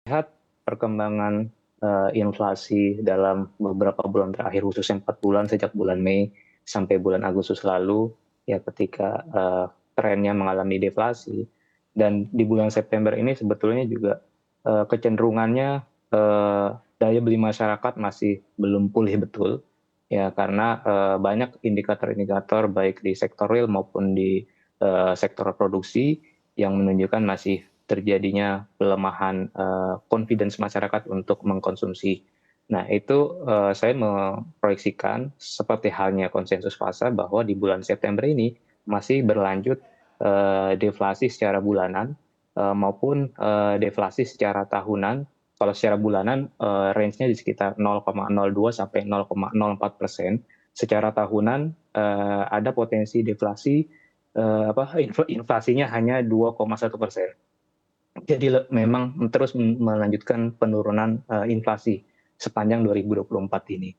Lihat perkembangan inflasi dalam beberapa bulan terakhir, khususnya 4 bulan sejak bulan Mei sampai bulan Agustus lalu, ya ketika trennya mengalami deflasi. Dan di bulan September ini sebetulnya juga kecenderungannya daya beli masyarakat masih belum pulih betul, ya karena banyak indikator-indikator baik di sektor real maupun di sektor produksi yang menunjukkan masih terjadinya pelemahan confidence masyarakat untuk mengkonsumsi. Nah, itu saya memproyeksikan seperti halnya konsensus pasar bahwa di bulan September ini masih berlanjut deflasi secara bulanan maupun deflasi secara tahunan. Kalau secara bulanan range-nya di sekitar 0,02 sampai 0,04%. Secara tahunan ada potensi deflasi inflasinya hanya 2,1%. Jadi memang terus melanjutkan penurunan inflasi sepanjang 2024 ini.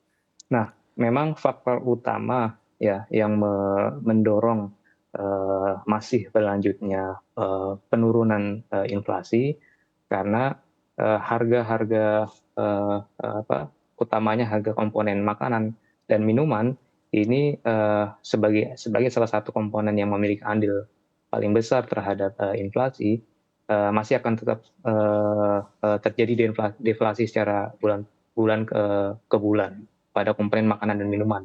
Nah, memang faktor utama ya yang mendorong masih berlanjutnya penurunan inflasi karena harga-harga utamanya harga komponen makanan dan minuman ini sebagai salah satu komponen yang memiliki andil paling besar terhadap inflasi, masih akan tetap terjadi deflasi secara bulan ke bulan pada komponen makanan dan minuman.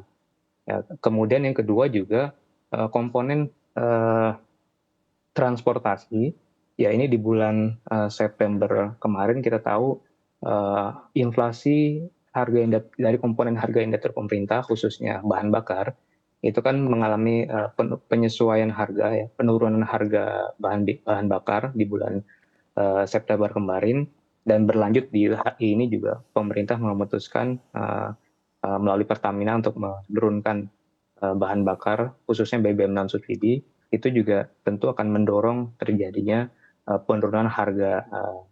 Ya, kemudian yang kedua juga komponen transportasi. Ya, ini di bulan September kemarin kita tahu inflasi dari komponen harga industri pemerintah khususnya bahan bakar itu kan mengalami penyesuaian harga, ya, penurunan harga bahan bakar di bulan September kemarin, dan berlanjut di ini juga pemerintah memutuskan melalui Pertamina untuk menurunkan bahan bakar khususnya BBM non subsidi. Itu juga tentu akan mendorong terjadinya penurunan harga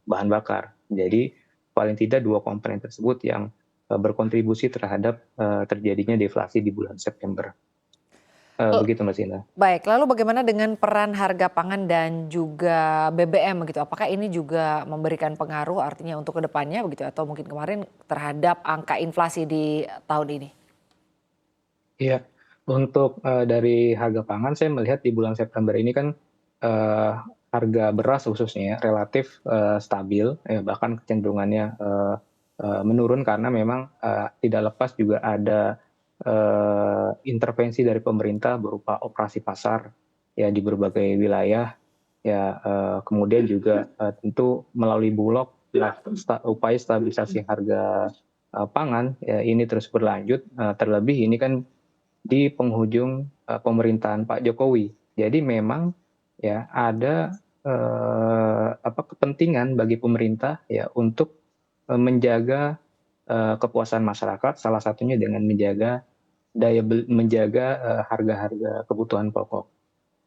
bahan bakar. Jadi paling tidak dua komponen tersebut yang berkontribusi terhadap terjadinya deflasi di bulan September. Begitu Mbak Sina. Baik, lalu bagaimana dengan peran harga pangan dan juga BBM begitu? Apakah ini juga memberikan pengaruh artinya untuk kedepannya begitu atau mungkin kemarin terhadap angka inflasi di tahun ini? Iya, untuk dari harga pangan saya melihat di bulan September ini kan uh, harga beras khususnya ya, relatif stabil, bahkan kecenderungannya menurun karena memang tidak lepas juga ada intervensi dari pemerintah berupa operasi pasar ya di berbagai wilayah, ya kemudian juga tentu melalui Bulog ya, upaya stabilisasi harga pangan ya, ini terus berlanjut, terlebih ini kan di penghujung pemerintahan Pak Jokowi. Jadi memang ya ada kepentingan bagi pemerintah ya untuk menjaga kepuasan masyarakat, salah satunya dengan menjaga harga-harga kebutuhan pokok.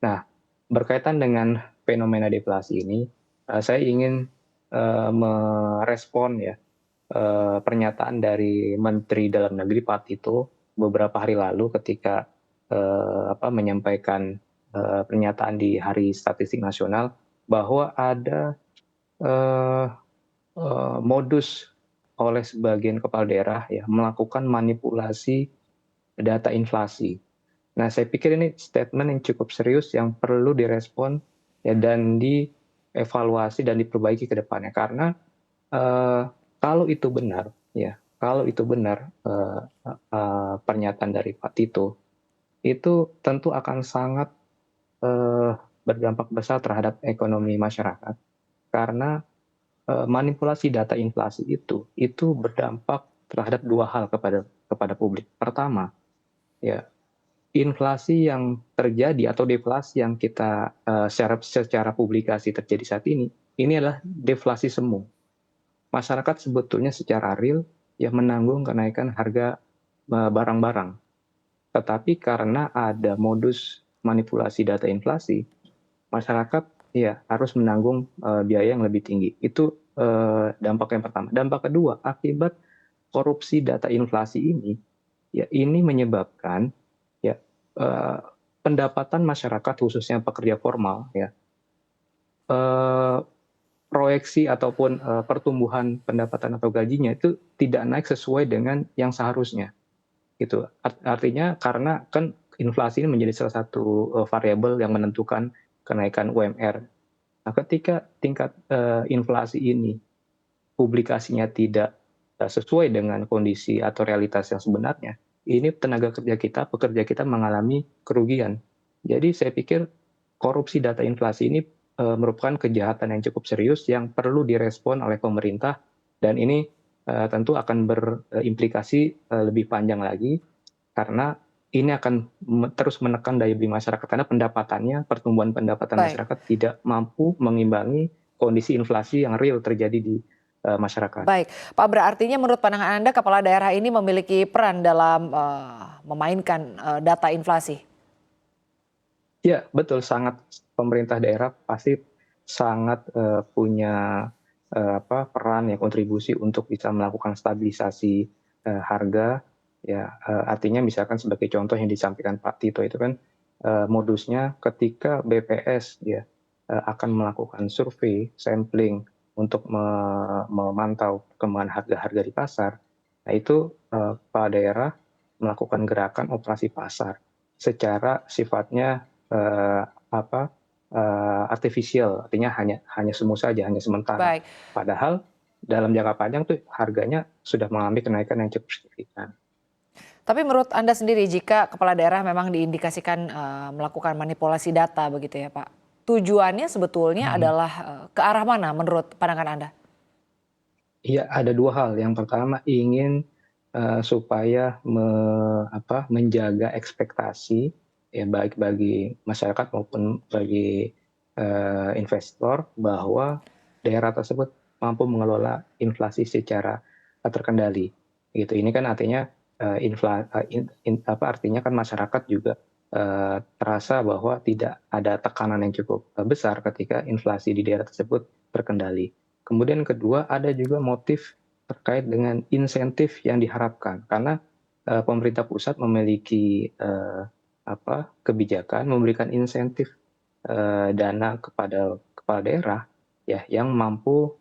Nah, berkaitan dengan fenomena deflasi ini, saya ingin merespon ya pernyataan dari Menteri Dalam Negeri Pak Tito beberapa hari lalu ketika menyampaikan pernyataan di Hari Statistik Nasional bahwa ada eh, modus oleh sebagian kepala daerah ya melakukan manipulasi data inflasi. Nah, saya pikir ini statement yang cukup serius yang perlu direspon ya dan dievaluasi dan diperbaiki ke depannya karena eh, kalau itu benar, ya, kalau itu benar pernyataan dari Pak Tito, itu tentu akan sangat eh, berdampak besar terhadap ekonomi masyarakat karena manipulasi data inflasi itu berdampak terhadap dua hal kepada publik. Pertama, ya inflasi yang terjadi atau deflasi yang kita secara publikasi terjadi saat ini adalah deflasi semu. Masyarakat sebetulnya secara real ya menanggung kenaikan harga barang-barang. Tetapi karena ada modus manipulasi data inflasi, masyarakat ya harus menanggung biaya yang lebih tinggi. Itu dampak yang pertama. Dampak kedua, akibat korupsi data inflasi ini, ya ini menyebabkan ya eh, pendapatan masyarakat khususnya pekerja formal ya eh, proyeksi ataupun pertumbuhan pendapatan atau gajinya itu tidak naik sesuai dengan yang seharusnya gitu. Artinya karena kan inflasi ini menjadi salah satu variabel yang menentukan kenaikan UMR. Nah, ketika tingkat inflasi ini publikasinya tidak sesuai dengan kondisi atau realitas yang sebenarnya, ini tenaga kerja kita, pekerja kita mengalami kerugian. Jadi saya pikir korupsi data inflasi ini merupakan kejahatan yang cukup serius yang perlu direspon oleh pemerintah, dan ini tentu akan berimplikasi lebih panjang lagi karena ini akan terus menekan daya beli masyarakat karena pertumbuhan pendapatan Baik. masyarakat tidak mampu mengimbangi kondisi inflasi yang real terjadi di masyarakat. Baik, Pak Bra, artinya menurut pandangan Anda kepala daerah ini memiliki peran dalam memainkan data inflasi? Ya, betul, sangat pemerintah daerah pasti sangat punya peran ya, kontribusi untuk bisa melakukan stabilisasi harga ya, artinya misalkan sebagai contoh yang disampaikan Pak Tito itu kan modusnya ketika BPS ya akan melakukan survei sampling untuk memantau perkembangan harga-harga di pasar. Nah, itu kepala daerah melakukan gerakan operasi pasar secara sifatnya eh, apa artifisial, artinya hanya semu saja, hanya sementara. Baik, Padahal dalam jangka panjang tuh harganya sudah mengalami kenaikan yang cukup signifikan. tapi menurut Anda sendiri jika kepala daerah memang diindikasikan melakukan manipulasi data begitu ya Pak, tujuannya sebetulnya Mhm. adalah ke arah mana menurut pandangan Anda? Iya, ada dua hal. Yang pertama ingin supaya menjaga ekspektasi ya baik bagi masyarakat maupun bagi investor bahwa daerah tersebut mampu mengelola inflasi secara terkendali. Gitu. Ini kan artinya artinya kan masyarakat juga terasa bahwa tidak ada tekanan yang cukup besar ketika inflasi di daerah tersebut terkendali. Kemudian kedua, ada juga motif terkait dengan insentif yang diharapkan karena pemerintah pusat memiliki kebijakan memberikan insentif dana kepada kepala daerah ya yang mampu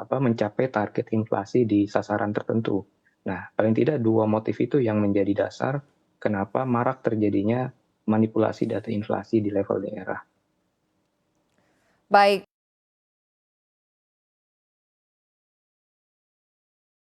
mencapai target inflasi di sasaran tertentu. Nah, paling tidak dua motif itu yang menjadi dasar kenapa marak terjadinya manipulasi data inflasi di level daerah. Baik.